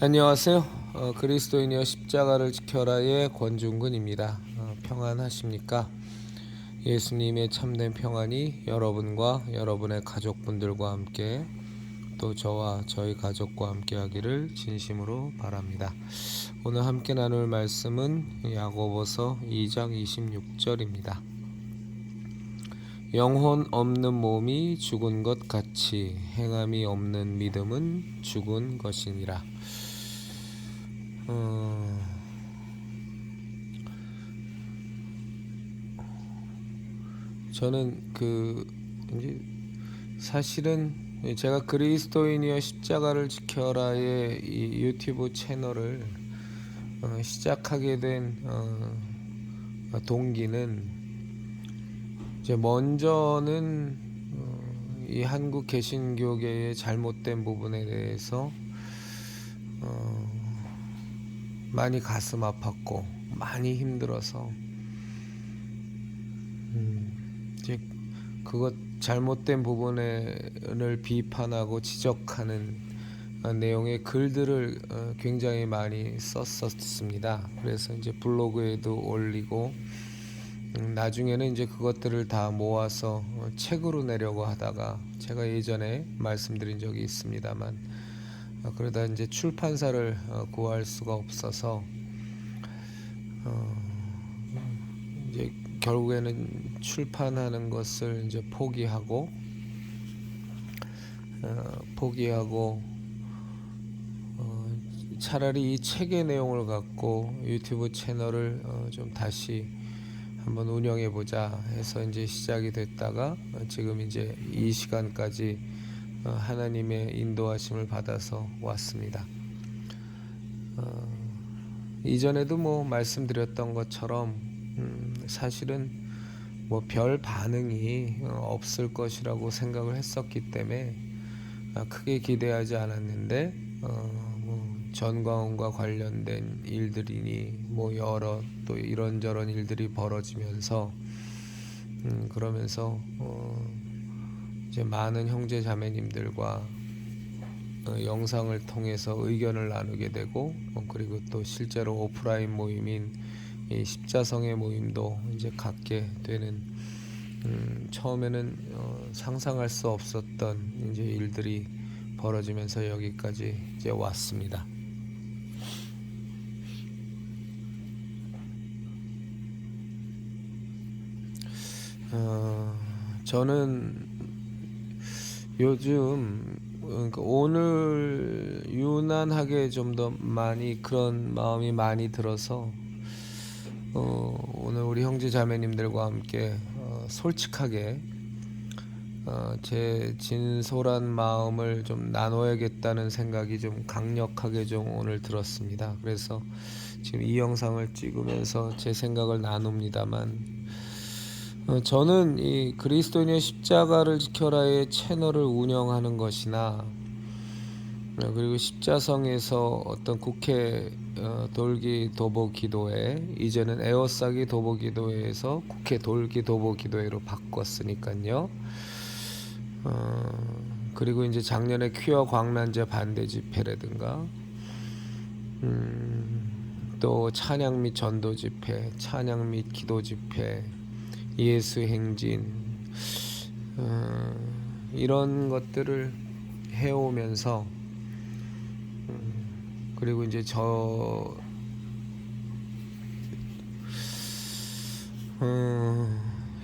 안녕하세요. 그리스도인이여 십자가를 지켜라의 권중근입니다. 평안하십니까? 예수님의 참된 평안이 여러분과 여러분의 가족분들과 함께 또 저와 저희 가족과 함께 하기를 진심으로 바랍니다. 오늘 함께 나눌 말씀은 야고보서 2장 26절입니다. 영혼 없는 몸이 죽은 것 같이 행함이 없는 믿음은 죽은 것이니라. 저는 이제 사실은 제가 그리스도인이여 십자가를 지켜라의 이 유튜브 채널을 시작하게 된 동기는 이제 먼저는 이 한국 개신교계의 잘못된 부분에 대해서 많이 가슴 아팠고 많이 힘들어서 이제 그것 잘못된 부분을 비판하고 지적하는 내용의 글들을 굉장히 많이 썼었습니다. 그래서 이제 블로그에도 올리고 나중에는 이제 그것들을 다 모아서 책으로 내려고 하다가 제가 예전에 말씀드린 적이 있습니다만 그러다 이제 출판사를 구할 수가 없어서 이제 결국에는 출판하는 것을 이제 포기하고 차라리 이 책의 내용을 갖고 유튜브 채널을 좀 다시 한번 운영해 보자 해서 이제 시작이 됐다가 지금 이제 이 시간까지 하나님의 인도하심을 받아서 왔습니다. 이전에도 말씀드렸던 것처럼 사실은 별 반응이 없을 것이라고 생각을 했었기 때문에 크게 기대하지 않았는데 전광훈과 관련된 일들이니 여러 또 이런저런 일들이 벌어지면서 그러면서 이제 많은 형제 자매님들과 영상을 통해서 의견을 나누게 되고 그리고 또 실제로 오프라인 모임인 이 십자성의 모임도 이제 갖게 되는 처음에는 상상할 수 없었던 이제 일들이 벌어지면서 여기까지 이제 왔습니다. 저는 요즘 오늘 유난하게 좀 더 많이 그런 마음이 많이 들어서 오늘 우리 형제 자매님들과 함께 솔직하게 제 진솔한 마음을 좀 나눠야겠다는 생각이 좀 강력하게 좀 오늘 들었습니다. 그래서 지금 이 영상을 찍으면서 제 생각을 나눕니다만 저는 이 그리스도인의 십자가를 지켜라의 채널을 운영하는 것이나 그리고 십자성에서 어떤 국회 돌기 도보 기도회, 이제는 에어싸기 도보 기도회에서 국회 돌기 도보 기도회로 바꿨으니까요. 그리고 이제 작년에 퀴어 광란제 반대 집회라든가 또 찬양 및 전도 집회, 찬양 및 기도 집회, 예수 행진 이런 것들을 해오면서 그리고 이제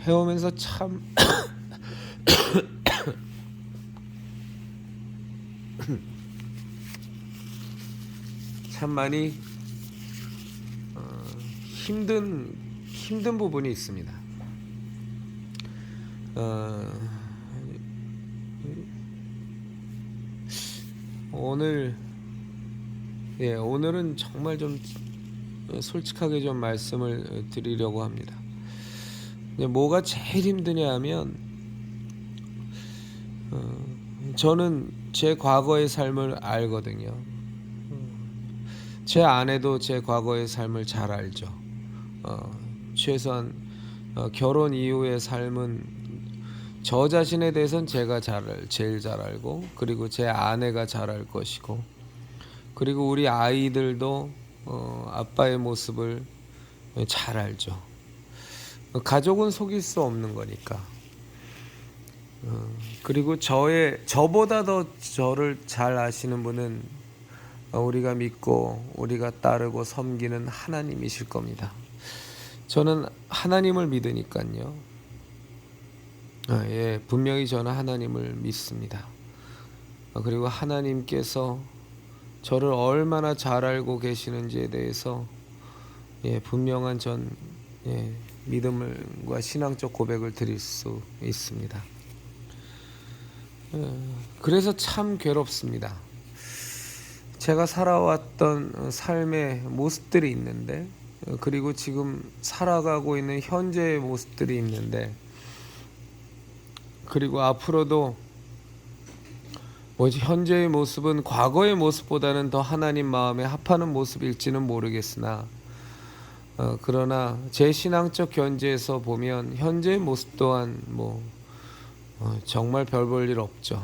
해오면서 참 참 많이 힘든 부분이 있습니다. 오늘은 정말 좀 솔직하게 좀 말씀을 드리려고 합니다. 뭐가 제일 힘드냐 하면 저는 제 과거의 삶을 알거든요. 제 아내도 제 과거의 삶을 잘 알죠. 최소한 결혼 이후의 삶은 저 자신에 대해서는 제가 제일 잘 알고 그리고 제 아내가 잘 알 것이고 그리고 우리 아이들도 아빠의 모습을 잘 알죠. 가족은 속일 수 없는 거니까. 그리고 저보다 더 저를 잘 아시는 분은 우리가 믿고 우리가 따르고 섬기는 하나님이실 겁니다. 저는 하나님을 믿으니까요. 예, 분명히 저는 하나님을 믿습니다. 그리고 하나님께서 저를 얼마나 잘 알고 계시는지에 대해서 분명한 믿음과 신앙적 고백을 드릴 수 있습니다. 그래서 참 괴롭습니다. 제가 살아왔던 삶의 모습들이 있는데, 그리고 지금 살아가고 있는 현재의 모습들이 있는데, 그리고 앞으로도 현재의 모습은 과거의 모습보다는 더 하나님 마음에 합하는 모습일지는 모르겠으나, 그러나 제 신앙적 견지에서 보면 현재의 모습 또한 정말 별 볼 일 없죠.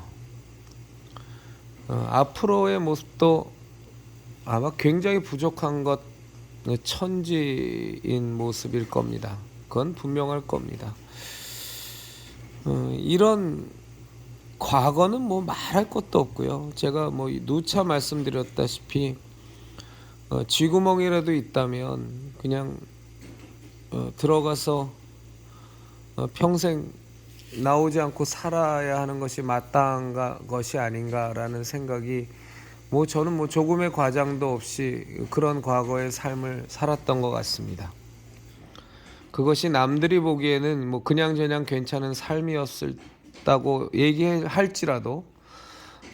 앞으로의 모습도 아마 굉장히 부족한 것, 천지인 모습일 겁니다. 그건 분명할 겁니다. 이런 과거는 말할 것도 없고요. 제가 누차 말씀드렸다시피 쥐구멍이라도 있다면 그냥 들어가서 평생 나오지 않고 살아야 하는 것이 마땅한 것이 아닌가라는 생각이 저는 조금의 과장도 없이 그런 과거의 삶을 살았던 것 같습니다. 그것이 남들이 보기에는 그냥저냥 괜찮은 삶이었다고 얘기할지라도,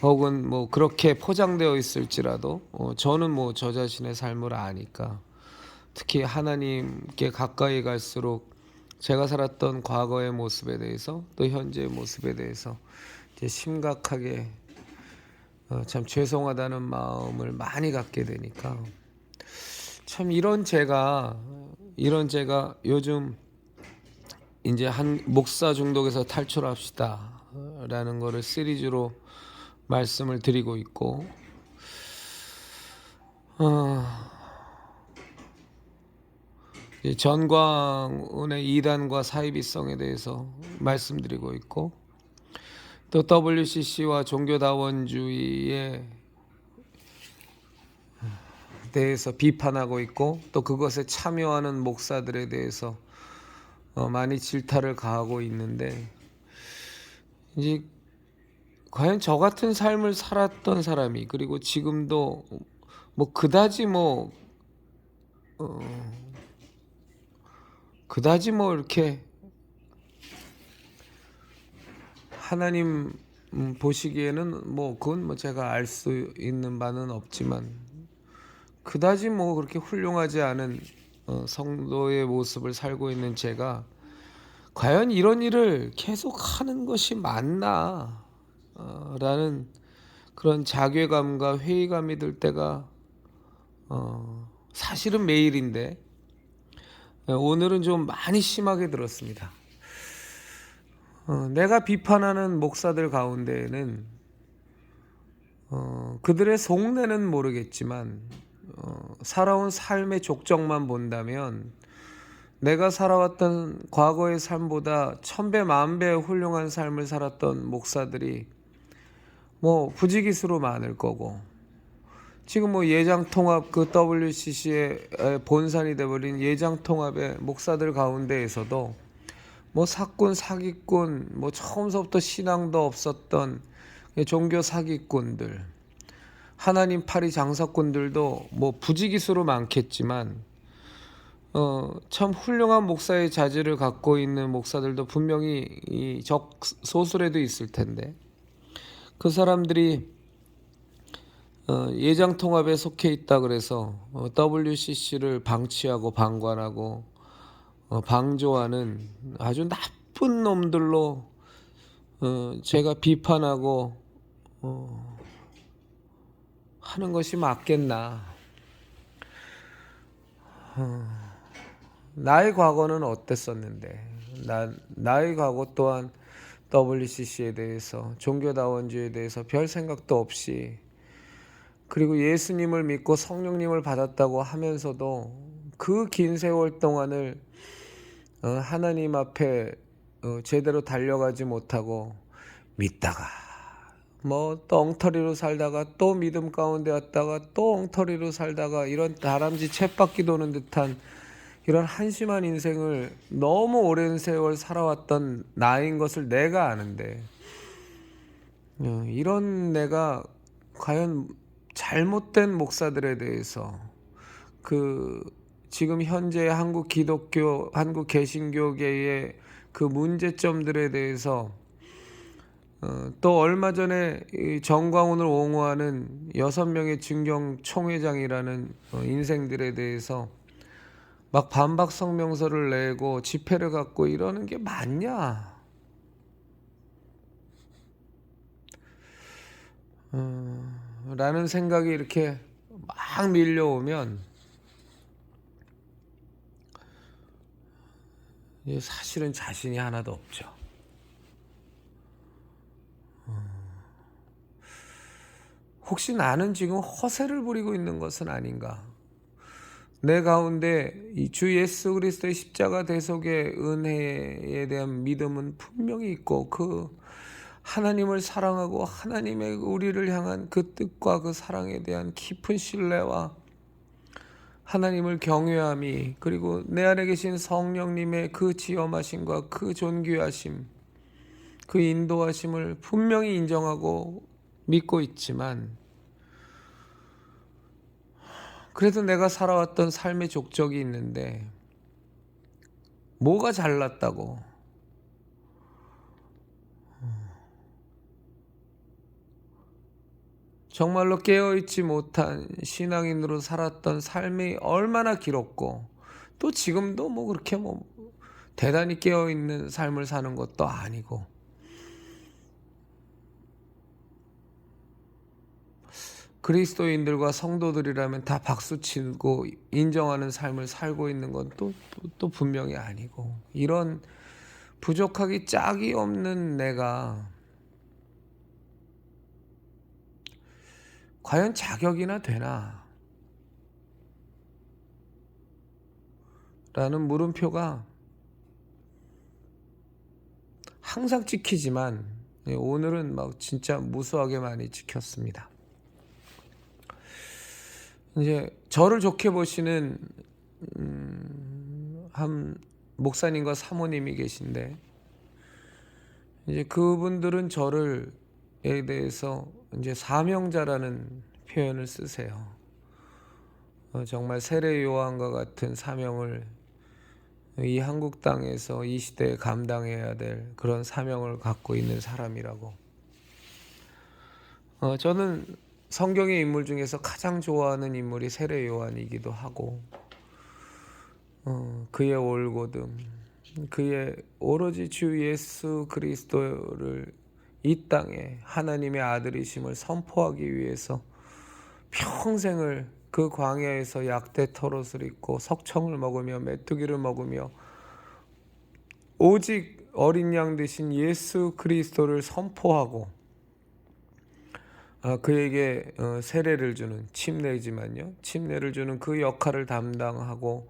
혹은 그렇게 포장되어 있을지라도, 저는 저 자신의 삶을 아니까, 특히 하나님께 가까이 갈수록 제가 살았던 과거의 모습에 대해서 또 현재의 모습에 대해서 심각하게 참 죄송하다는 마음을 많이 갖게 되니까, 참 이런 제가 요즘 이제 한 목사 중독에서 탈출합시다 라는 거를 시리즈로 말씀을 드리고 있고, 전광훈의 이단과 사이비성에 대해서 말씀드리고 있고, 또 WCC와 종교다원주의에 대해서 비판하고 있고, 또 그것에 참여하는 목사들에 대해서 많이 질타를 가하고 있는데, 이제 과연 저 같은 삶을 살았던 사람이, 그리고 지금도 그다지 이렇게 하나님 보시기에는 그건 제가 알 수 있는 바는 없지만, 그다지 그렇게 훌륭하지 않은 성도의 모습을 살고 있는 제가 과연 이런 일을 계속 하는 것이 맞나 라는 그런 자괴감과 회의감이 들 때가 사실은 매일인데, 오늘은 좀 많이 심하게 들었습니다. 내가 비판하는 목사들 가운데에는 그들의 속내는 모르겠지만 살아온 삶의 족적만 본다면 내가 살아왔던 과거의 삶보다 1000배 만배 훌륭한 삶을 살았던 목사들이 부지기수로 많을 거고, 지금 예장통합 WCC의 본산이 돼버린 예장통합의 목사들 가운데에서도 사꾼 사기꾼, 처음서부터 신앙도 없었던 종교 사기꾼들, 하나님 파리 장사꾼들도 부지기수로 많겠지만, 참 훌륭한 목사의 자질을 갖고 있는 목사들도 분명히 적소수라도 있을 텐데, 그 사람들이 예장통합에 속해 있다 그래서 WCC를 방치하고 방관하고 방조하는 아주 나쁜 놈들로 제가 비판하고 하는 것이 맞겠나. 나의 과거는 어땠었는데, 나의 과거 또한 WCC에 대해서, 종교다원주의에 대해서 별 생각도 없이 그리고 예수님을 믿고 성령님을 받았다고 하면서도 그 긴 세월 동안을 하나님 앞에 제대로 달려가지 못하고 믿다가 뭐 또 엉터리로 살다가 또 믿음 가운데 왔다가 또 엉터리로 살다가 이런 다람쥐 쳇바퀴 도는 듯한 이런 한심한 인생을 너무 오랜 세월 살아왔던 나인 것을 내가 아는데 이런 내가 과연 잘못된 목사들에 대해서 그 지금 현재 한국 개신교계의 그 문제점들에 대해서 또 얼마 전에 이 정광훈을 옹호하는 6명의 진경 총회장이라는 인생들에 대해서 막 반박 성명서를 내고 집회를 갖고 이러는 게 맞냐? 라는 생각이 이렇게 막 밀려오면 사실은 자신이 하나도 없죠. 혹시 나는 지금 허세를 부리고 있는 것은 아닌가? 내 가운데 이 주 예수 그리스도의 십자가 대속의 은혜에 대한 믿음은 분명히 있고 그 하나님을 사랑하고 하나님의 우리를 향한 그 뜻과 그 사랑에 대한 깊은 신뢰와 하나님을 경외함이 그리고 내 안에 계신 성령님의 그 지엄하심과 그 존귀하심 그 인도하심을 분명히 인정하고 믿고 있지만 그래도 내가 살아왔던 삶의 족적이 있는데 뭐가 잘났다고 정말로 깨어있지 못한 신앙인으로 살았던 삶이 얼마나 길었고 또 지금도 뭐 그렇게 뭐 대단히 깨어있는 삶을 사는 것도 아니고 그리스도인들과 성도들이라면 다 박수치고 인정하는 삶을 살고 있는 건 또 분명히 아니고 이런 부족하기 짝이 없는 내가 과연 자격이나 되나? 라는 물음표가 항상 찍히지만 오늘은 막 진짜 무수하게 많이 찍혔습니다. 이제 저를 좋게 보시는 한 목사님과 사모님이 계신데 이제 그분들은 저를에 대해서 이제 사명자라는 표현을 쓰세요. 정말 세례 요한과 같은 사명을 이 한국 땅에서 이 시대에 감당해야 될 그런 사명을 갖고 있는 사람이라고. 저는 성경의 인물 중에서 가장 좋아하는 인물이 세례 요한이기도 하고 그의 올고듬 그의 오로지 주 예수 그리스도를 이 땅에 하나님의 아들이심을 선포하기 위해서 평생을 그 광야에서 약대 털옷을 입고 석청을 먹으며 메뚜기를 먹으며 오직 어린 양 되신 예수 그리스도를 선포하고 그에게 세례를 주는 침례지만요 침례를 주는 그 역할을 담당하고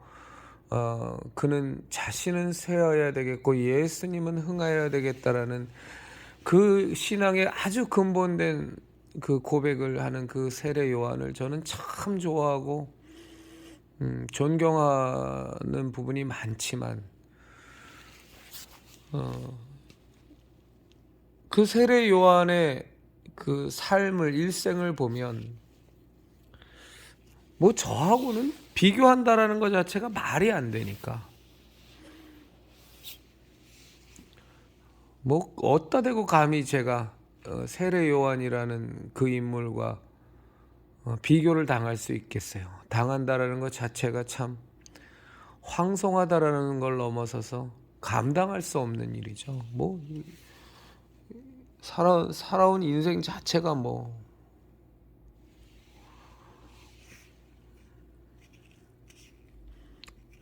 그는 자신은 쇠하여야 되겠고 예수님은 흥하여야 되겠다라는 그 신앙의 아주 근본된 그 고백을 하는 그 세례 요한을 저는 참 좋아하고 존경하는 부분이 많지만 그 세례 요한의 그 삶을 일생을 보면 뭐 저하고는 비교한다라는 것 자체가 말이 안 되니까 뭐 어디다 대고 감히 제가 세례 요한이라는 그 인물과 비교를 당할 수 있겠어요. 당한다라는 것 자체가 참 황송하다라는 걸 넘어서서 감당할 수 없는 일이죠. 뭐 살아온 인생 자체가 뭐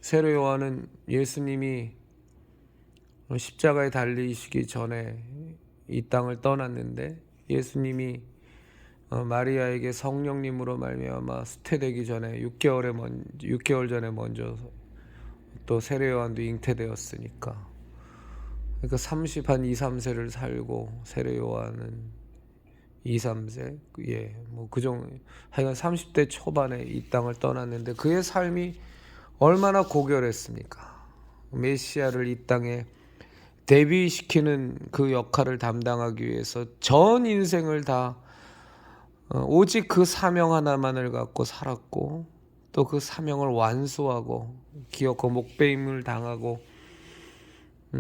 세례 요한은 예수님이 십자가에 달리시기 전에 이 땅을 떠났는데 예수님이 마리아에게 성령님으로 말미암아 수태되기 전에 6개월 전에 먼저 또 세례 요한도 잉태되었으니까, 그러니까 30한 2, 3세를 살고 세례 요한은 2, 3세, 뭐 그정 하여간 30대 초반에 이 땅을 떠났는데 그의 삶이 얼마나 고결했습니까? 메시아를 이 땅에 데뷔시키는 그 역할을 담당하기 위해서 전 인생을 다 오직 그 사명 하나만을 갖고 살았고, 또 그 사명을 완수하고 기어코 목배임을 당하고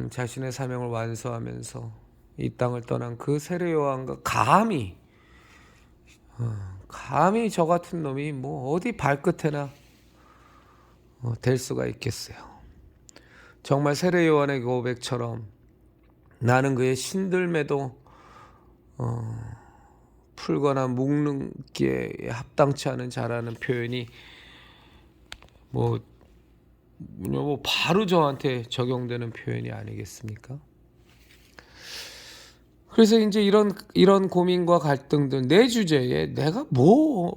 자신의 사명을 완수하면서 이 땅을 떠난 그 세례 요한과 감히 저 같은 놈이 뭐 어디 발끝에나 될 수가 있겠어요. 정말 세례 요한의 고백처럼 나는 그의 신들매도 풀거나 묶기에 합당치 않은 자라는 표현이 뭐 바로 저한테 적용되는 표현이 아니겠습니까? 그래서 이제 이런 고민과 갈등들, 내 주제에 내가 뭘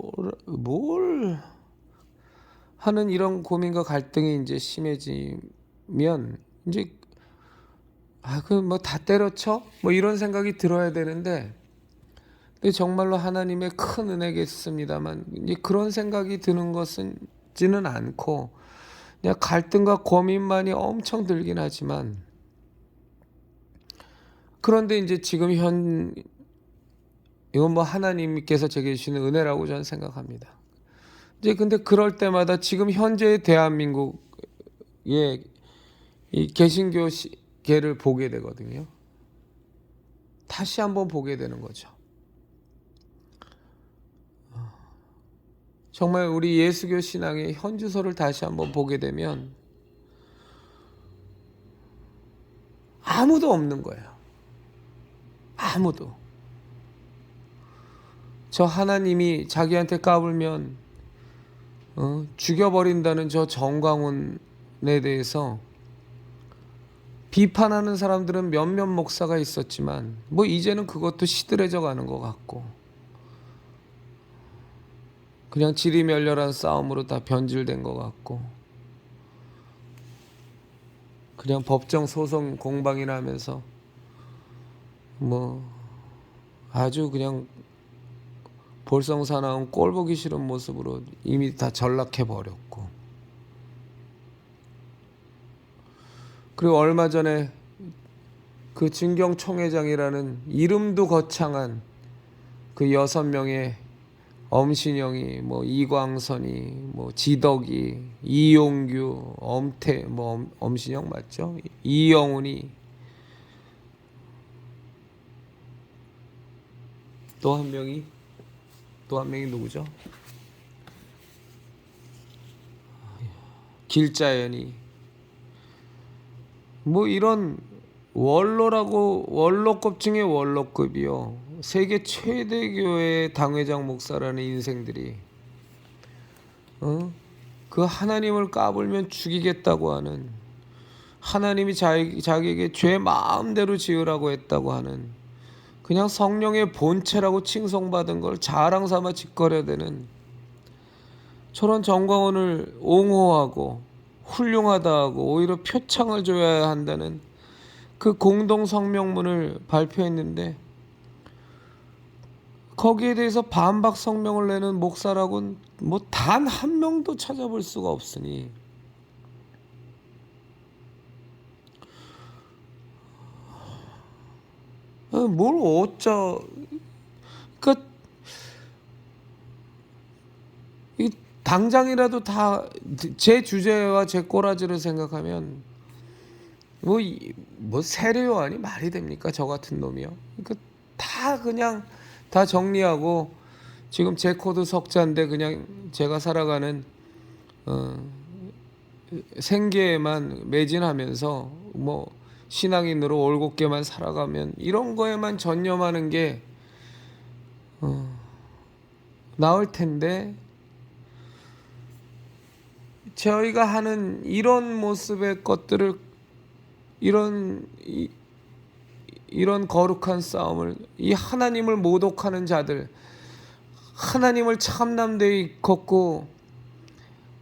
하는 이런 고민과 갈등이 이제 심해지면 이제 그 뭐 다 때려쳐? 뭐 이런 생각이 들어야 되는데, 근데 정말로 하나님의 큰 은혜겠습니다만 이제 그런 생각이 드는 것은지는 않고 그냥 갈등과 고민만이 엄청 들긴 하지만, 그런데 이제 지금 이건 뭐 하나님께서 제게 주시는 은혜라고 저는 생각합니다. 이제 근데 그럴 때마다 지금 현재의 대한민국의 이 개신교계를 보게 되거든요. 다시 한번 보게 되는 거죠. 정말 우리 예수교 신앙의 현주소를 다시 한번 보게 되면 아무도 없는 거예요. 아무도. 저 하나님이 자기한테 까불면 죽여버린다는 저 정광훈에 대해서 비판하는 사람들은 몇몇 목사가 있었지만 뭐 이제는 그것도 시들해져 가는 것 같고, 그냥 지리멸렬한 싸움으로 다 변질된 것 같고, 그냥 법정 소송 공방이나 하면서 뭐 아주 그냥 볼성사나운 꼴 보기 싫은 모습으로 이미 다 전락해 버렸고, 그리고 얼마 전에 그 진경총회장이라는 이름도 거창한 그 6명의 엄신영이, 뭐 이광선이, 뭐 지덕이, 이용규, 엄신영 맞죠? 이영훈이, 또 한 명이 누구죠? 길자연이, 뭐 이런 원로급 중에 원로급이요, 세계 최대 교회 당회장 목사라는 인생들이 그 하나님을 까불면 죽이겠다고 하는, 하나님이 자기에게 죄 마음대로 지으라고 했다고 하는, 그냥 성령의 본체라고 칭송받은 걸 자랑삼아 짓거려대는 저런 정광훈을 옹호하고 훌륭하다 하고 오히려 표창을 줘야 한다는 그 공동 성명문을 발표했는데, 거기에 대해서 반박 성명을 내는 목사라고는 뭐 단 한 명도 찾아볼 수가 없으니, 뭘 그러니까 이 당장이라도 다 제 주제와 제 꼬라지를 생각하면 뭐 세례 요한이 말이 됩니까? 저 같은 놈이요. 그러니까 다 그냥 다 정리하고 지금 제 코드 석자인데 그냥 제가 살아가는 생계에만 매진하면서 뭐 신앙인으로 올곧게만 살아가면 이런 거에만 전념하는 게 나을 텐데, 저희가 하는 이런 모습의 것들을, 이런 거룩한 싸움을, 이 하나님을 모독하는 자들, 하나님을 참남되이 걷고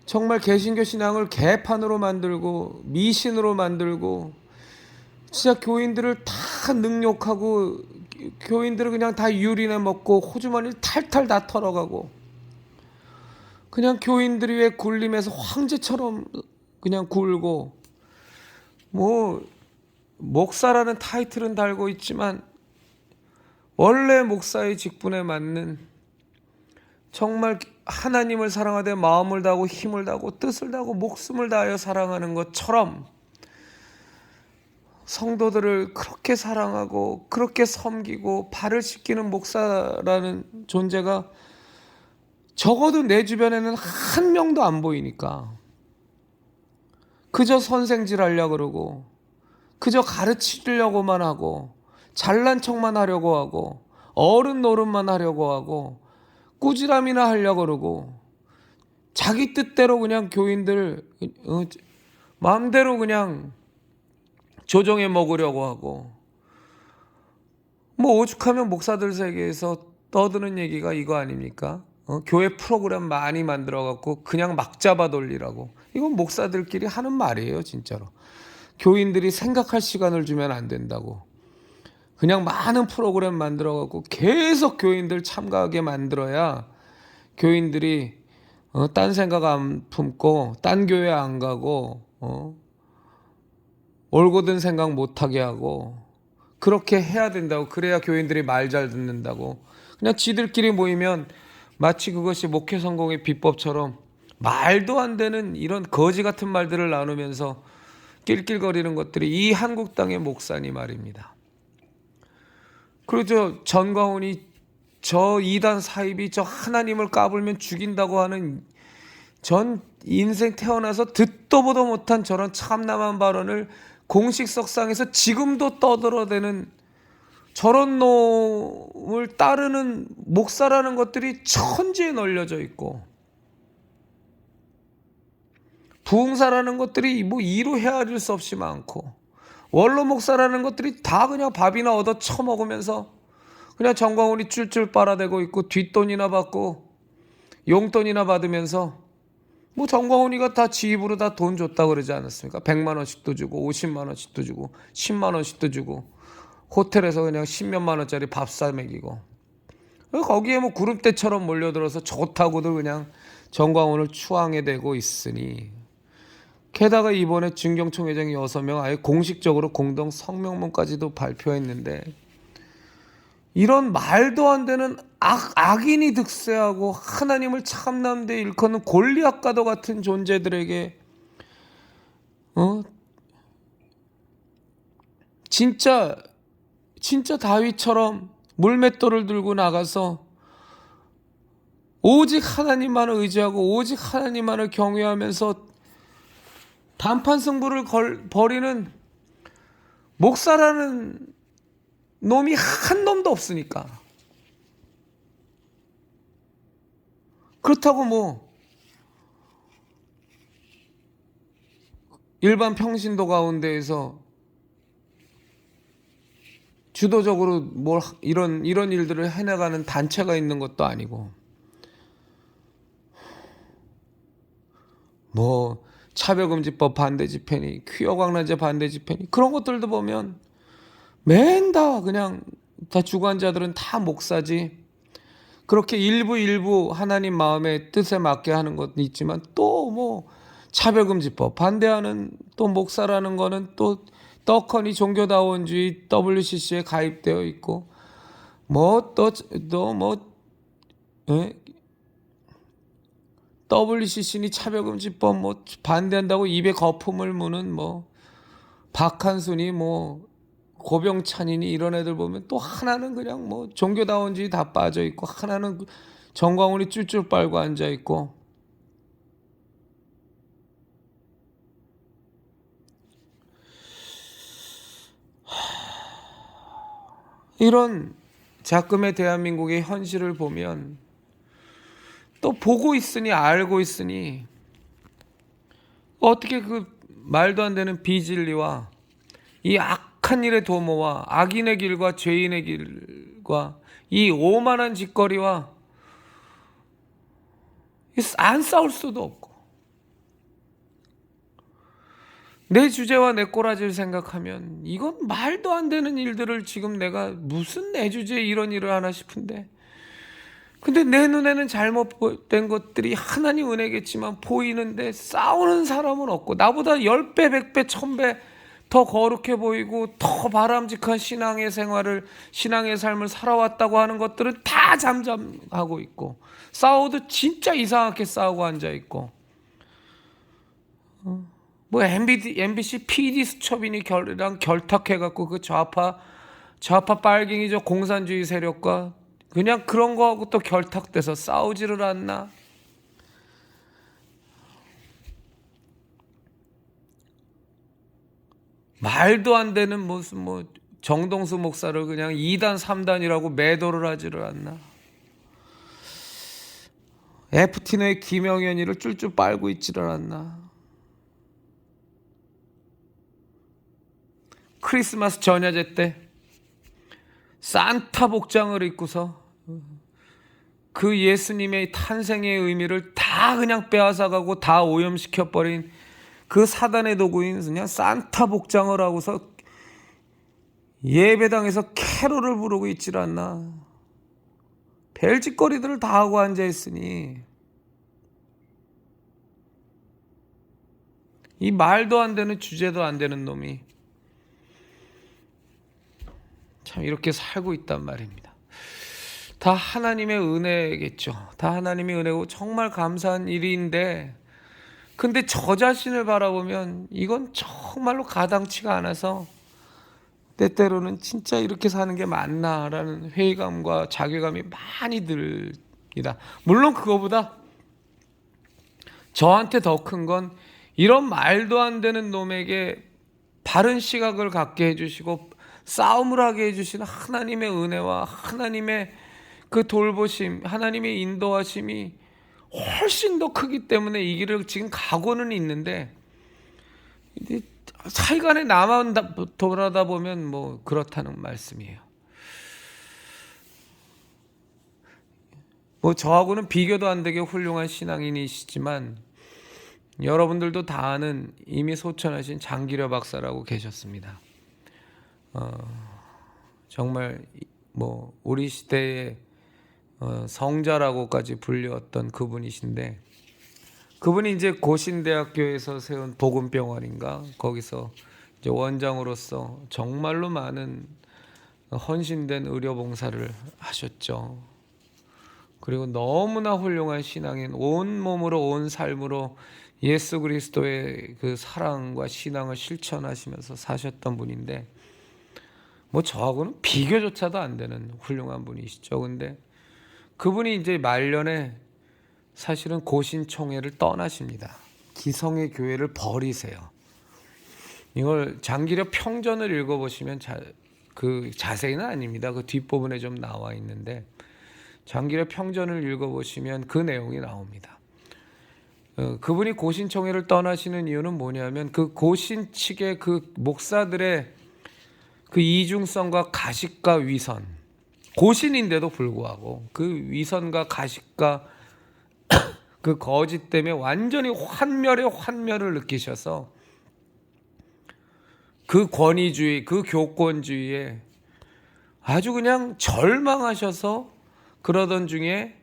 정말 개신교 신앙을 개판으로 만들고 미신으로 만들고 진짜 교인들을 다 능욕하고 교인들을 그냥 다 유린해 먹고 호주머니를 탈탈 다 털어가고 그냥 교인들이 왜 굴림에서 황제처럼 그냥 굴고 뭐 목사라는 타이틀은 달고 있지만 원래 목사의 직분에 맞는 정말 하나님을 사랑하되 마음을 다하고 힘을 다하고 뜻을 다하고 목숨을 다하여 사랑하는 것처럼 성도들을 그렇게 사랑하고 그렇게 섬기고 발을 씻기는 목사라는 존재가 적어도 내 주변에는 한 명도 안 보이니까 그저 선생질 하려고 그러고 그저 가르치려고만 하고 잘난 척만 하려고 하고 어른 노릇만 하려고 하고 꾸지람이나 하려고 그러고 자기 뜻대로 그냥 교인들 마음대로 그냥 조정해 먹으려고 하고 뭐 오죽하면 목사들 세계에서 떠드는 얘기가 이거 아닙니까? 교회 프로그램 많이 만들어 갖고 그냥 막 잡아 돌리라고. 이건 목사들끼리 하는 말이에요, 진짜로. 교인들이 생각할 시간을 주면 안 된다고. 그냥 많은 프로그램 만들어 갖고 계속 교인들 참가하게 만들어야 교인들이 딴 생각 안 품고 딴 교회 안 가고 올곧은 생각 못 하게 하고 그렇게 해야 된다고. 그래야 교인들이 말 잘 듣는다고. 그냥 지들끼리 모이면 마치 그것이 목회 성공의 비법처럼 말도 안 되는 이런 거지 같은 말들을 나누면서 낄낄거리는 것들이 이 한국 땅의 목사니 말입니다. 그리고 전광훈이 저 이단 사입이 저 하나님을 까불면 죽인다고 하는 전 인생 태어나서 듣도 보도 못한 저런 참남한 발언을 공식 석상에서 지금도 떠들어대는 저런 놈을 따르는 목사라는 것들이 천지에 널려져 있고 부흥사라는 것들이 뭐 이루 헤아릴 수 없이 많고 원로 목사라는 것들이 다 그냥 밥이나 얻어 처먹으면서 그냥 전광훈이 쫄쫄 빨아대고 있고 뒷돈이나 받고 용돈이나 받으면서 뭐 전광훈이가 다 지 입으로 다 돈 줬다고 그러지 않았습니까? 100만 원씩도 주고 50만 원씩도 주고 10만 원씩도 주고 호텔에서 그냥 10몇만 원짜리 밥 사 먹이고 거기에 뭐 그룹 때처럼 몰려들어서 좋다고들 그냥 전광훈을 추앙해 대고 있으니 게다가 이번에 진경총회장이 6명 아예 공식적으로 공동 성명문까지도 발표했는데 이런 말도 안 되는 악인이 득세하고 하나님을 참남되이 일컫는 골리앗과도 같은 존재들에게 진짜 다윗처럼 물맷돌을 들고 나가서 오직 하나님만을 의지하고 오직 하나님만을 경외하면서 단판 승부를 벌이는 목사라는 놈이 한 놈도 없으니까. 그렇다고 뭐 일반 평신도 가운데에서 주도적으로 뭘 이런 일들을 해나가는 단체가 있는 것도 아니고 뭐 차별금지법 반대 집회니 퀴어 강간제 반대 집회니 그런 것들도 보면 맨 다 그냥 다 주관자들은 다 목사지. 그렇게 일부 하나님 마음의 뜻에 맞게 하는 것도 있지만 또 뭐 차별금지법 반대하는 또 목사라는 거는 또 떡하니 종교다원주의 WCC에 가입되어 있고 뭐 WCC니 차별금지법 뭐 반대한다고 입에 거품을 무는 뭐 박한순이 뭐 고병찬이니 이런 애들 보면 또 하나는 그냥 뭐 종교다원주의 다 빠져 있고 하나는 정광훈이 쫄쫄 빨고 앉아 있고 이런 작금의 대한민국의 현실을 보면 또 보고 있으니 알고 있으니 어떻게 그 말도 안 되는 비진리와 이 악한 일의 도모와 악인의 길과 죄인의 길과 이 오만한 짓거리와 안 싸울 수도 없고, 내 주제와 내 꼬라지를 생각하면 이건 말도 안 되는 일들을 지금 내가 무슨 내 주제에 이런 일을 하나 싶은데, 근데 내 눈에는 잘못된 것들이 하나님 은혜겠지만 보이는데 싸우는 사람은 없고, 나보다 10배, 100배, 1000배 더 거룩해 보이고 더 바람직한 신앙의 삶을 살아왔다고 하는 것들은 다 잠잠하고 있고, 싸워도 진짜 이상하게 싸우고 앉아있고, 뭐 MBC PD 수첩이니 결탁해갖고 그 좌파 빨갱이죠, 공산주의 세력과 그냥 그런 거하고 또 결탁돼서 싸우지를 않나. 말도 안 되는 무슨 정동수 목사를 그냥 2단 3단이라고 매도를 하지를 않나. FTN의 김영현이를 쫄쫄 빨고 있지를 않나. 크리스마스 전야제 때 산타 복장을 입고서 그 예수님의 탄생의 의미를 다 그냥 빼앗아가고 다 오염시켜버린 그 사단의 도구인 그냥 산타 복장을 하고서 예배당에서 캐롤을 부르고 있질 않나. 별짓거리들을 다 하고 앉아있으니 이 말도 안 되는 주제도 안 되는 놈이 참 이렇게 살고 있단 말입니다. 다 하나님의 은혜겠죠. 다 하나님의 은혜고 정말 감사한 일인데, 근데 저 자신을 바라보면 이건 정말로 가당치가 않아서 때때로는 진짜 이렇게 사는 게 맞나라는 회의감과 자괴감이 많이 듭니다. 물론 그거보다 저한테 더 큰 건 이런 말도 안 되는 놈에게 바른 시각을 갖게 해주시고 싸움을 하게 해주시는 하나님의 은혜와 하나님의 그 돌보심, 하나님의 인도하심이 훨씬 더 크기 때문에 이 길을 지금 가고는 있는데, 사이간에 나만 돌아다 보면 뭐 그렇다는 말씀이에요. 뭐 저하고는 비교도 안 되게 훌륭한 신앙인이시지만 여러분들도 다 아는 이미 소천하신 장기려 박사라고 계셨습니다. 정말 뭐 우리 시대의 성자라고까지 불렸던 그분이신데, 그분이 이제 고신대학교에서 세운 복음병원인가 거기서 이제 원장으로서 정말로 많은 헌신된 의료봉사를 하셨죠. 그리고 너무나 훌륭한 신앙인, 온 몸으로 온 삶으로 예수 그리스도의 그 사랑과 신앙을 실천하시면서 사셨던 분인데, 뭐 저하고는 비교조차도 안 되는 훌륭한 분이시죠. 근데 그분이 이제 말년에 사실은 고신총회를 떠나십니다. 기성의 교회를 버리세요. 이걸 장기려 평전을 읽어보시면 그 자세히는 아닙니다. 그 뒷부분에 좀 나와 있는데 장기려 평전을 읽어보시면 그 내용이 나옵니다. 그분이 고신총회를 떠나시는 이유는 뭐냐면 그 고신 측의 그 목사들의 그 이중성과 가식과 위선, 고신인데도 불구하고 그 위선과 가식과 그 거짓 때문에 완전히 환멸을 느끼셔서 그 권위주의, 그 교권주의에 아주 그냥 절망하셔서 그러던 중에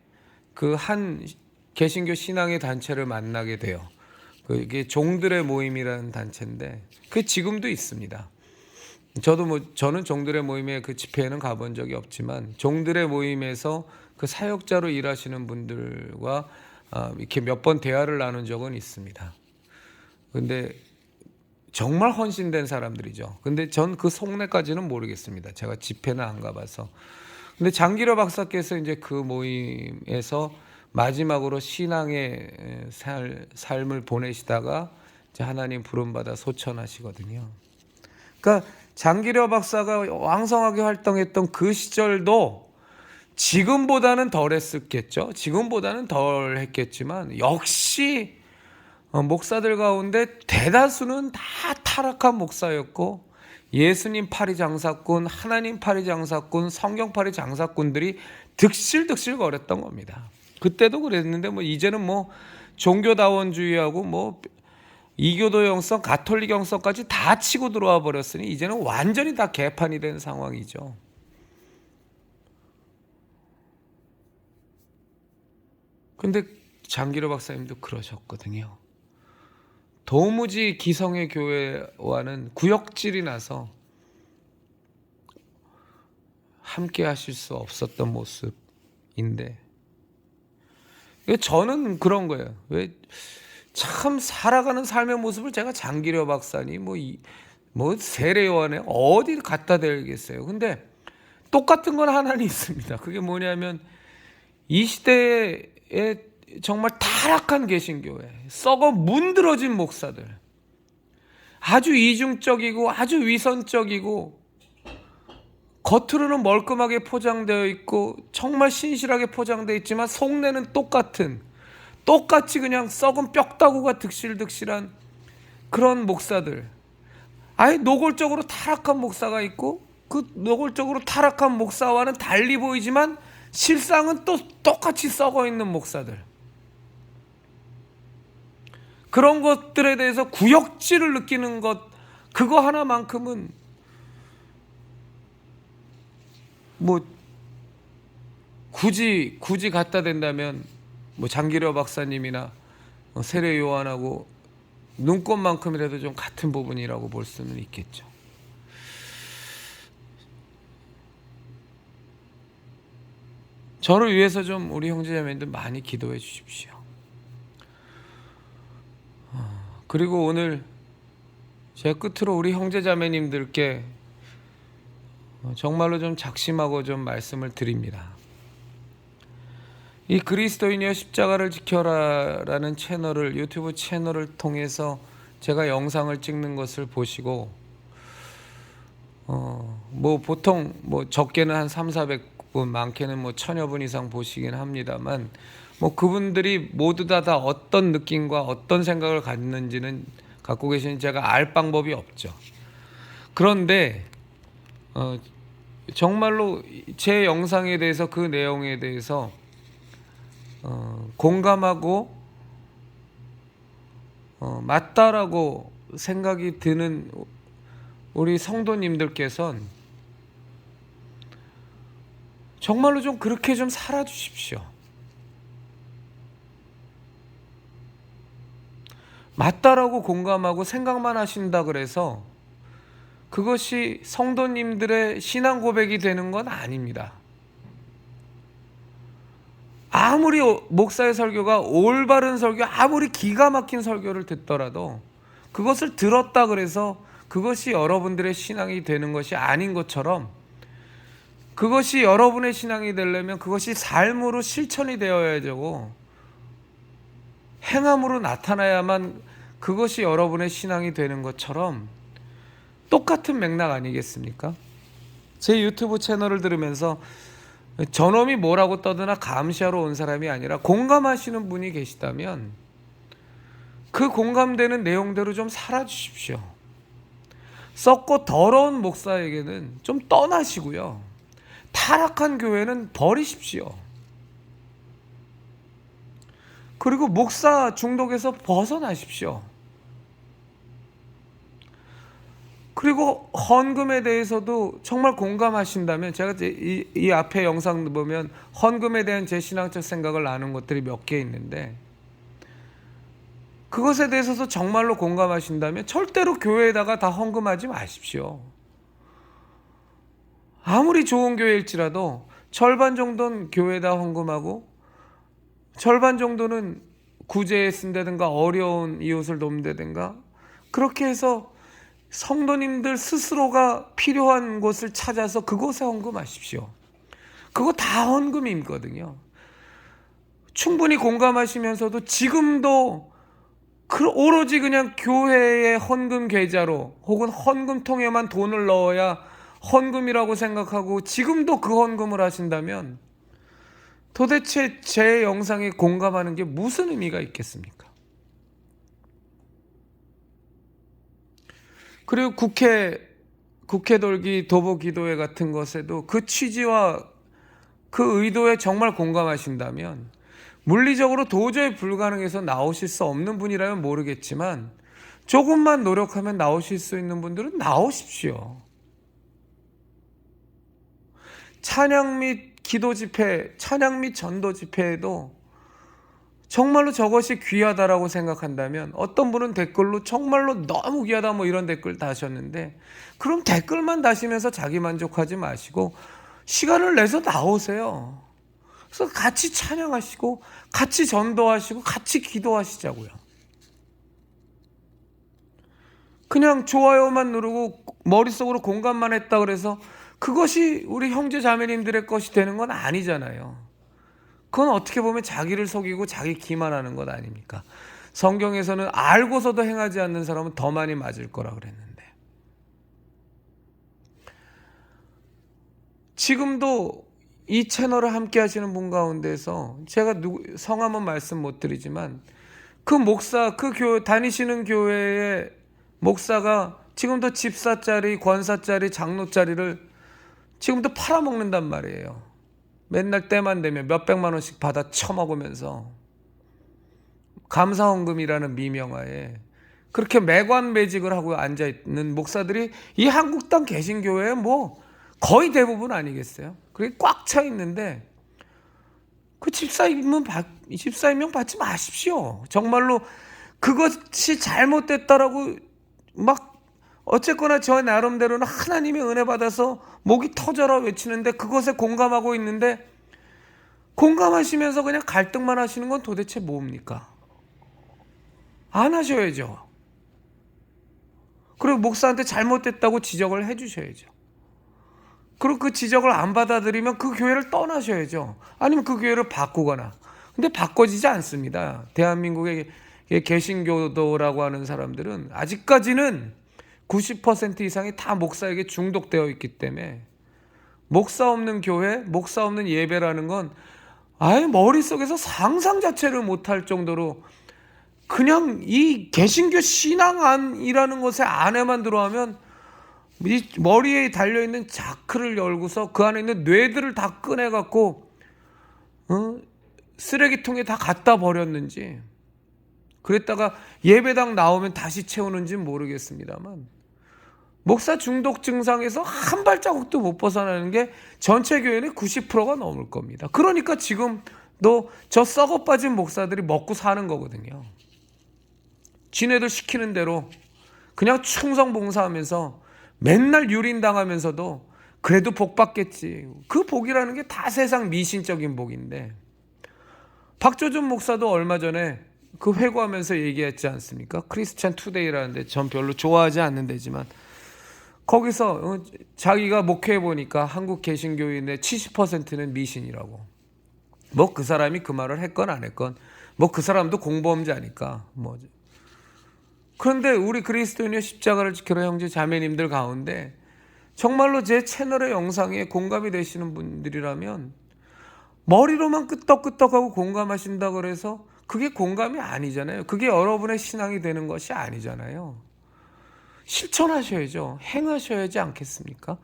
그 한 개신교 신앙의 단체를 만나게 돼요. 그게 종들의 모임이라는 단체인데 그 지금도 있습니다. 저는 종들의 모임에 그 집회에는 가본 적이 없지만 종들의 모임에서 그 사역자로 일하시는 분들과 이렇게 몇 번 대화를 나눈 적은 있습니다. 근데 정말 헌신된 사람들이죠. 근데 전 그 속내까지는 모르겠습니다. 제가 집회는 안 가봐서. 근데 장기려 박사께서 이제 그 모임에서 마지막으로 신앙의 삶을 보내시다가 이제 하나님 부름받아 소천하시거든요. 그러니까 장기려 박사가 왕성하게 활동했던 그 시절도 지금보다는 덜 했겠죠. 지금보다는 덜 했겠지만 역시 목사들 가운데 대다수는 다 타락한 목사였고 예수님 파리 장사꾼, 하나님 파리 장사꾼, 성경 파리 장사꾼들이 득실득실 거렸던 겁니다. 그때도 그랬는데 뭐 이제는 뭐 종교다원주의하고 뭐 이교도 영성, 가톨릭 영성까지 다 치고 들어와 버렸으니 이제는 완전히 다 개판이 된 상황이죠. 근데 장기로 박사님도 그러셨거든요. 도무지 기성의 교회와는 구역질이 나서 함께 하실 수 없었던 모습인데, 저는 그런 거예요. 왜 참 살아가는 삶의 모습을 제가 장기려 박사님 뭐 세례요한에 어디 갖다 대겠어요. 근데 똑같은 건 하나는 있습니다. 그게 뭐냐면 이 시대에 정말 타락한 개신교회, 썩어 문드러진 목사들, 아주 이중적이고 아주 위선적이고 겉으로는 멀끔하게 포장되어 있고 정말 신실하게 포장되어 있지만 속내는 똑같이 그냥 썩은 뼈다구가 득실득실한 그런 목사들, 아예 노골적으로 타락한 목사가 있고 그 노골적으로 타락한 목사와는 달리 보이지만 실상은 또 똑같이 썩어 있는 목사들, 그런 것들에 대해서 구역질을 느끼는 것, 그거 하나만큼은 뭐 굳이 갖다 댄다면 뭐 장기려 박사님이나 세례 요한하고 눈꽃만큼이라도 좀 같은 부분이라고 볼 수는 있겠죠. 저를 위해서 좀 우리 형제자매님들 많이 기도해 주십시오. 그리고 오늘 제 끝으로 우리 형제자매님들께 정말로 좀 작심하고 좀 말씀을 드립니다. 이 그리스도인이여 십자가를 지켜라라는 채널을, 유튜브 채널을 통해서 제가 영상을 찍는 것을 보시고 뭐 보통 뭐 적게는 한 300-400분, 많게는 뭐 1000여 분 이상 보시긴 합니다만, 뭐 그분들이 모두 다 어떤 느낌과 어떤 생각을 갖고 계시는지 제가 알 방법이 없죠. 그런데 정말로 제 영상에 대해서, 그 내용에 대해서 공감하고 맞다라고 생각이 드는 우리 성도님들께서는 정말로 좀 그렇게 좀 살아주십시오. 맞다라고 공감하고 생각만 하신다 그래서 그것이 성도님들의 신앙 고백이 되는 건 아닙니다. 아무리 목사의 설교가 올바른 설교, 아무리 기가 막힌 설교를 듣더라도 그것을 들었다 그래서 그것이 여러분들의 신앙이 되는 것이 아닌 것처럼, 그것이 여러분의 신앙이 되려면 그것이 삶으로 실천이 되어야 되고 행함으로 나타나야만 그것이 여러분의 신앙이 되는 것처럼 똑같은 맥락 아니겠습니까? 제 유튜브 채널을 들으면서 저놈이 뭐라고 떠드나 감시하러 온 사람이 아니라 공감하시는 분이 계시다면 그 공감되는 내용대로 좀 살아주십시오. 썩고 더러운 목사에게는 좀 떠나시고요, 타락한 교회는 버리십시오. 그리고 목사 중독에서 벗어나십시오. 그리고 헌금에 대해서도 정말 공감하신다면, 제가 이 앞에 영상 보면 헌금에 대한 제 신앙적 생각을 나눈 것들이 몇 개 있는데, 그것에 대해서도 정말로 공감하신다면 절대로 교회에다가 다 헌금하지 마십시오. 아무리 좋은 교회일지라도 절반 정도는 교회에다 헌금하고 절반 정도는 구제에 쓴다든가 어려운 이웃을 돕는다든가, 그렇게 해서 성도님들 스스로가 필요한 곳을 찾아서 그곳에 헌금하십시오. 그거 다 헌금이거든요. 충분히 공감하시면서도 지금도 오로지 그냥 교회의 헌금 계좌로 혹은 헌금통에만 돈을 넣어야 헌금이라고 생각하고 지금도 그 헌금을 하신다면 도대체 제 영상에 공감하는 게 무슨 의미가 있겠습니까? 그리고 국회 돌기, 도보 기도회 같은 것에도 그 취지와 그 의도에 정말 공감하신다면 물리적으로 도저히 불가능해서 나오실 수 없는 분이라면 모르겠지만 조금만 노력하면 나오실 수 있는 분들은 나오십시오. 찬양 및 기도 집회, 찬양 및 전도 집회에도 정말로 저것이 귀하다라고 생각한다면, 어떤 분은 댓글로 정말로 너무 귀하다 뭐 이런 댓글 다셨는데, 그럼 댓글만 다시면서 자기 만족하지 마시고 시간을 내서 나오세요. 그래서 같이 찬양하시고 같이 전도하시고 같이 기도하시자고요. 그냥 좋아요만 누르고 머릿속으로 공감만 했다 그래서 그것이 우리 형제 자매님들의 것이 되는 건 아니잖아요. 그건 어떻게 보면 자기를 속이고 자기 기만하는 것 아닙니까? 성경에서는 알고서도 행하지 않는 사람은 더 많이 맞을 거라 그랬는데, 지금도 이 채널을 함께 하시는 분 가운데서 제가 성함은 말씀 못 드리지만 그 목사, 그 다니시는 교회의 목사가 지금도 집사짜리, 권사짜리, 장로짜리를 지금도 팔아먹는단 말이에요. 맨날 때만 되면 몇백만 원씩 받아 처먹으면서 감사헌금이라는 미명하에 그렇게 매관매직을 하고 앉아있는 목사들이 이 한국 땅 개신교회에 뭐 거의 대부분 아니겠어요? 그게 꽉 차 있는데 그 집사임명 받지 마십시오. 정말로 그것이 잘못됐다라고 막 어쨌거나 저 나름대로는 하나님의 은혜 받아서 목이 터져라 외치는데 그것에 공감하고 있는데, 공감하시면서 그냥 갈등만 하시는 건 도대체 뭡니까? 안 하셔야죠. 그리고 목사한테 잘못됐다고 지적을 해주셔야죠. 그리고 그 지적을 안 받아들이면 그 교회를 떠나셔야죠. 아니면 그 교회를 바꾸거나. 근데 바꿔지지 않습니다. 대한민국의 개신교도라고 하는 사람들은 아직까지는 90% 이상이 다 목사에게 중독되어 있기 때문에 목사 없는 교회, 목사 없는 예배라는 건 아예 머릿속에서 상상 자체를 못할 정도로 그냥 이 개신교 신앙 안이라는 것에 안에만 들어가면 이 머리에 달려있는 자크를 열고서 그 안에 있는 뇌들을 다 꺼내갖고 쓰레기통에 다 갖다 버렸는지, 그랬다가 예배당 나오면 다시 채우는지 모르겠습니다만 목사 중독 증상에서 한 발자국도 못 벗어나는 게 전체 교회의 90%가 넘을 겁니다. 그러니까 지금도 저 썩어 빠진 목사들이 먹고 사는 거거든요. 지네들 시키는 대로 그냥 충성 봉사하면서 맨날 유린당하면서도 그래도 복 받겠지. 그 복이라는 게 다 세상 미신적인 복인데, 박조준 목사도 얼마 전에 그 회고하면서 얘기했지 않습니까? 크리스찬 투데이라는데 전 별로 좋아하지 않는 데지만 거기서 자기가 목회해 보니까 한국 개신교인의 70%는 미신이라고. 뭐 그 사람이 그 말을 했건 안 했건 뭐 그 사람도 공범자니까 뭐. 그런데 우리 그리스도인의 십자가를 지켜라 형제 자매님들 가운데 정말로 제 채널의 영상에 공감이 되시는 분들이라면 머리로만 끄떡끄떡하고 공감하신다고 그래서 그게 공감이 아니잖아요. 그게 여러분의 신앙이 되는 것이 아니잖아요. 실천하셔야죠. 행하셔야지 않겠습니까?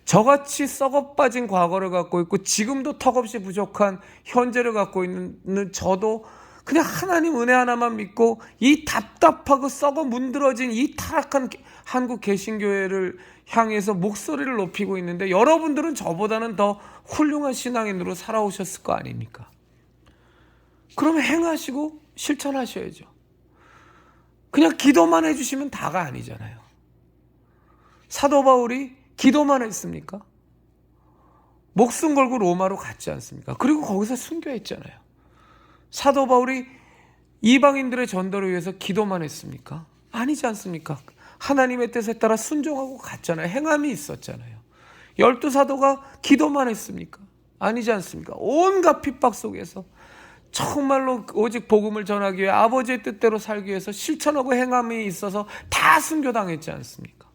저같이 썩어빠진 과거를 갖고 있고 지금도 턱없이 부족한 현재를 갖고 있는 저도 그냥 하나님 은혜 하나만 믿고 이 답답하고 썩어 문드러진 이 타락한 한국 개신교회를 향해서 목소리를 높이고 있는데, 여러분들은 저보다는 더 훌륭한 신앙인으로 살아오셨을 거 아닙니까? 그러면 행하시고 실천하셔야죠. 그냥 기도만 해주시면 다가 아니잖아요. 사도 바울이 기도만 했습니까? 목숨 걸고 로마로 갔지 않습니까? 그리고 거기서 순교했잖아요. 사도 바울이 이방인들의 전도를 위해서 기도만 했습니까? 아니지 않습니까? 하나님의 뜻에 따라 순종하고 갔잖아요. 행함이 있었잖아요. 12사도가 기도만 했습니까? 아니지 않습니까? 온갖 핍박 속에서 정말로 오직 복음을 전하기 위해 아버지의 뜻대로 살기 위해서 실천하고 행함이 있어서 다 순교당했지 않습니까?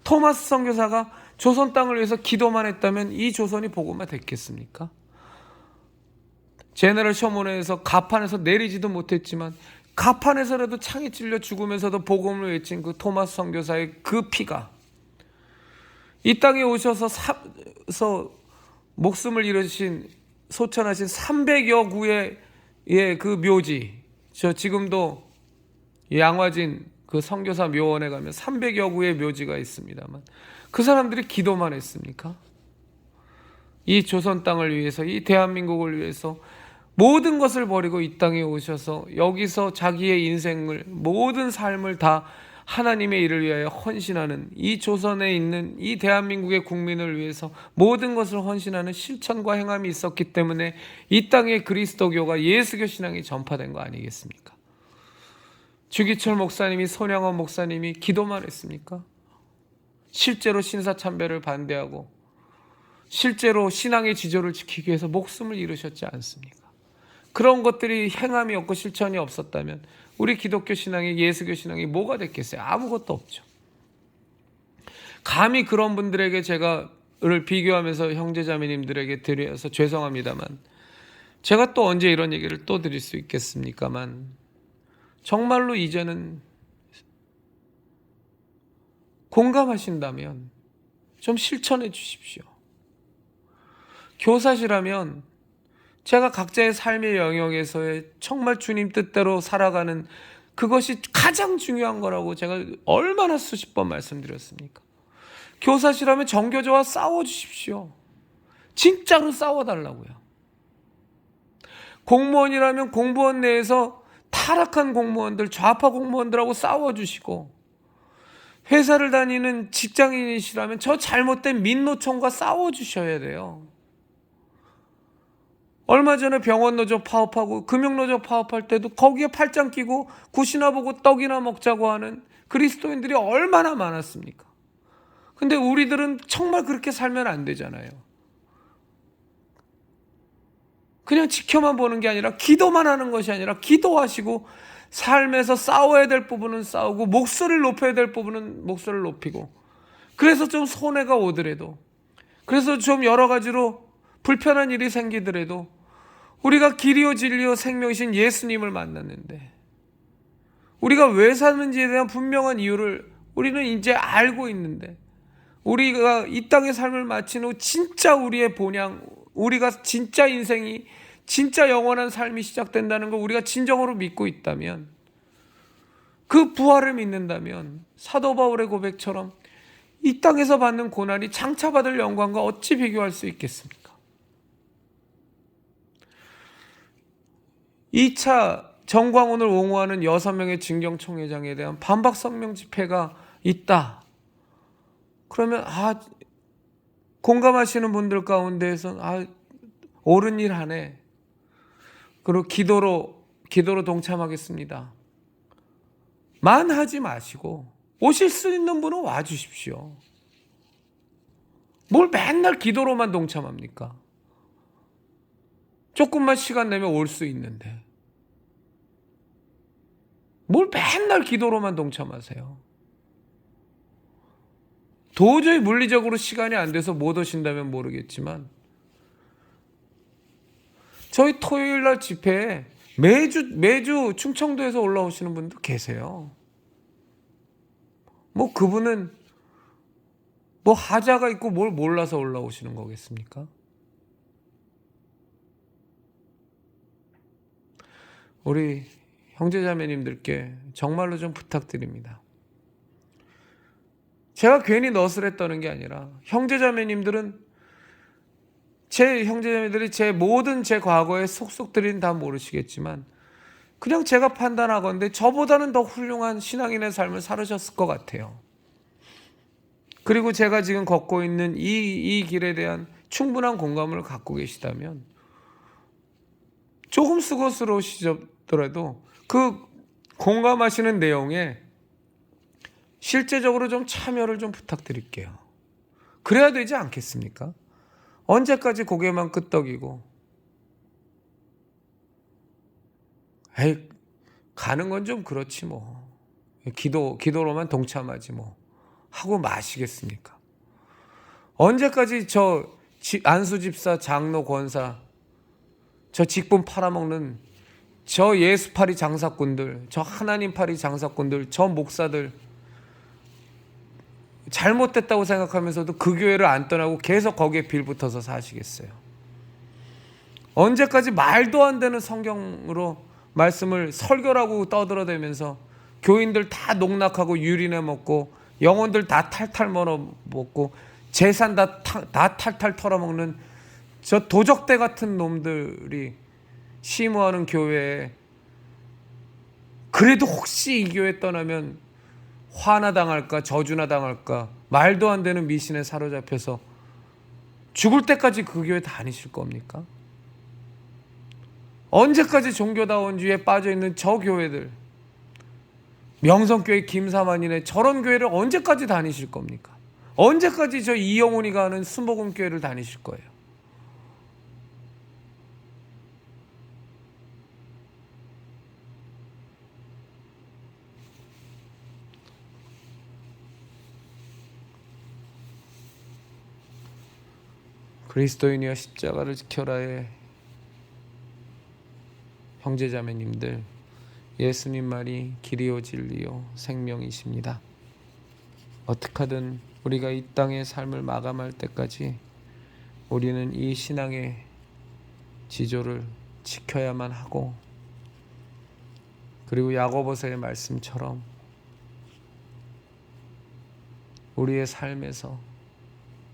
토마스 선교사가 조선 땅을 위해서 기도만 했다면 이 조선이 복음화 됐겠습니까? 제너럴 셔먼에서 가판에서 내리지도 못했지만 가판에서라도 창에 찔려 죽으면서도 복음을 외친 그 토마스 선교사의 그 피가 이 땅에 오셔서 목숨을 잃으신 소천하신 300여 구의 그 묘지, 저 지금도 양화진 그 선교사 묘원에 가면 300여 구의 묘지가 있습니다만 그 사람들이 기도만 했습니까? 이 조선 땅을 위해서, 이 대한민국을 위해서 모든 것을 버리고 이 땅에 오셔서 여기서 자기의 인생을, 모든 삶을 다 하나님의 일을 위하여 헌신하는, 이 조선에 있는 이 대한민국의 국민을 위해서 모든 것을 헌신하는 실천과 행함이 있었기 때문에 이 땅에 그리스도교가, 예수교 신앙이 전파된 거 아니겠습니까? 주기철 목사님이, 손양원 목사님이 기도만 했습니까? 실제로 신사참배를 반대하고 실제로 신앙의 지조를 지키기 위해서 목숨을 잃으셨지 않습니까? 그런 것들이 행함이 없고 실천이 없었다면 우리 기독교 신앙이, 예수교 신앙이 뭐가 됐겠어요? 아무것도 없죠. 감히 그런 분들에게 제가를 비교하면서 형제자매님들에게 드려서 죄송합니다만, 제가 또 언제 이런 얘기를 또 드릴 수 있겠습니까만, 정말로 이제는 공감하신다면 좀 실천해 주십시오. 교사시라면 제가 각자의 삶의 영역에서의 정말 주님 뜻대로 살아가는 그것이 가장 중요한 거라고 제가 얼마나 수십 번 말씀드렸습니까? 교사시라면 정교조와 싸워주십시오. 진짜로 싸워달라고요. 공무원이라면 공무원 내에서 타락한 공무원들, 좌파 공무원들하고 싸워주시고, 회사를 다니는 직장인이시라면 저 잘못된 민노총과 싸워주셔야 돼요. 얼마 전에 병원노조 파업하고 금융노조 파업할 때도 거기에 팔짱 끼고 굿이나 보고 떡이나 먹자고 하는 그리스도인들이 얼마나 많았습니까? 근데 우리들은 정말 그렇게 살면 안 되잖아요. 그냥 지켜만 보는 게 아니라, 기도만 하는 것이 아니라 기도하시고, 삶에서 싸워야 될 부분은 싸우고, 목소리를 높여야 될 부분은 목소리를 높이고, 그래서 좀 손해가 오더라도, 그래서 좀 여러 가지로 불편한 일이 생기더라도 우리가 길이요 진리요 생명이신 예수님을 만났는데, 우리가 왜 사는지에 대한 분명한 이유를 우리는 이제 알고 있는데, 우리가 이 땅의 삶을 마친 후 진짜 우리의 본향, 우리가 진짜 인생이, 진짜 영원한 삶이 시작된다는 걸 우리가 진정으로 믿고 있다면, 그 부활을 믿는다면 사도 바울의 고백처럼 이 땅에서 받는 고난이 장차 받을 영광과 어찌 비교할 수 있겠습니까? 2차 정광훈을 옹호하는 6명의 진경총회장에 대한 반박 성명 집회가 있다. 그러면 공감하시는 분들 가운데에서 옳은 일 하네, 그리고 기도로 동참하겠습니다 만 하지 마시고 오실 수 있는 분은 와주십시오. 뭘 맨날 기도로만 동참합니까? 조금만 시간 내면 올 수 있는데 뭘 맨날 기도로만 동참하세요? 도저히 물리적으로 시간이 안 돼서 못 오신다면 모르겠지만, 저희 토요일날 집회에 매주 충청도에서 올라오시는 분도 계세요. 그분은 하자가 있고 뭘 몰라서 올라오시는 거겠습니까? 우리 형제자매님들께 정말로 좀 부탁드립니다. 제가 괜히 너스레 떠는 게 아니라, 제 형제자매들이 제 모든 제 과거의 속속들이는 다 모르시겠지만, 그냥 제가 판단하건대 저보다는 더 훌륭한 신앙인의 삶을 살으셨을 것 같아요. 그리고 제가 지금 걷고 있는 이 길에 대한 충분한 공감을 갖고 계시다면, 조금 수고스러우시더라도 그 공감하시는 내용에 실제적으로 좀 참여를 좀 부탁드릴게요. 그래야 되지 않겠습니까? 언제까지 고개만 끄덕이고, 가는 건 좀 그렇지 기도로만 동참하지 하고 마시겠습니까? 언제까지 저 안수집사, 장로, 권사, 저 직분 팔아먹는 저 예수파리 장사꾼들, 저 하나님파리 장사꾼들, 저 목사들, 잘못됐다고 생각하면서도 그 교회를 안 떠나고 계속 거기에 빌붙어서 사시겠어요? 언제까지 말도 안 되는 성경으로 말씀을 설교라고 떠들어대면서 교인들 다 농락하고 유린해 먹고 영혼들 다 탈탈 멀어 먹고 재산 다 탈탈 털어먹는 저 도적대 같은 놈들이 심호하는 교회에, 그래도 혹시 이 교회 떠나면 화나 당할까 저주나 당할까 말도 안 되는 미신에 사로잡혀서 죽을 때까지 그 교회 다니실 겁니까? 언제까지 종교다원주의에 빠져있는 저 교회들, 명성교회 김사만이네 저런 교회를 언제까지 다니실 겁니까? 언제까지 저 이영훈이 가는 순복음교회를 다니실 거예요? 그리스도인이여 십자가를 지켜라의 형제자매님들, 예수님 말이 길이요 진리요 생명이십니다. 어떻게 하든 우리가 이 땅의 삶을 마감할 때까지 우리는 이 신앙의 지조를 지켜야만 하고, 그리고 야고보서의 말씀처럼 우리의 삶에서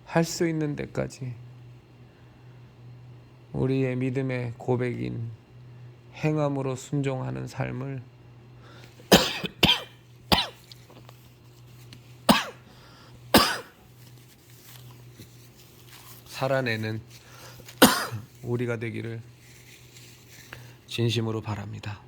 할 수 있는 데까지 우리의 믿음의 고백인 행함으로 순종하는 삶을 살아내는 우리가 되기를 진심으로 바랍니다.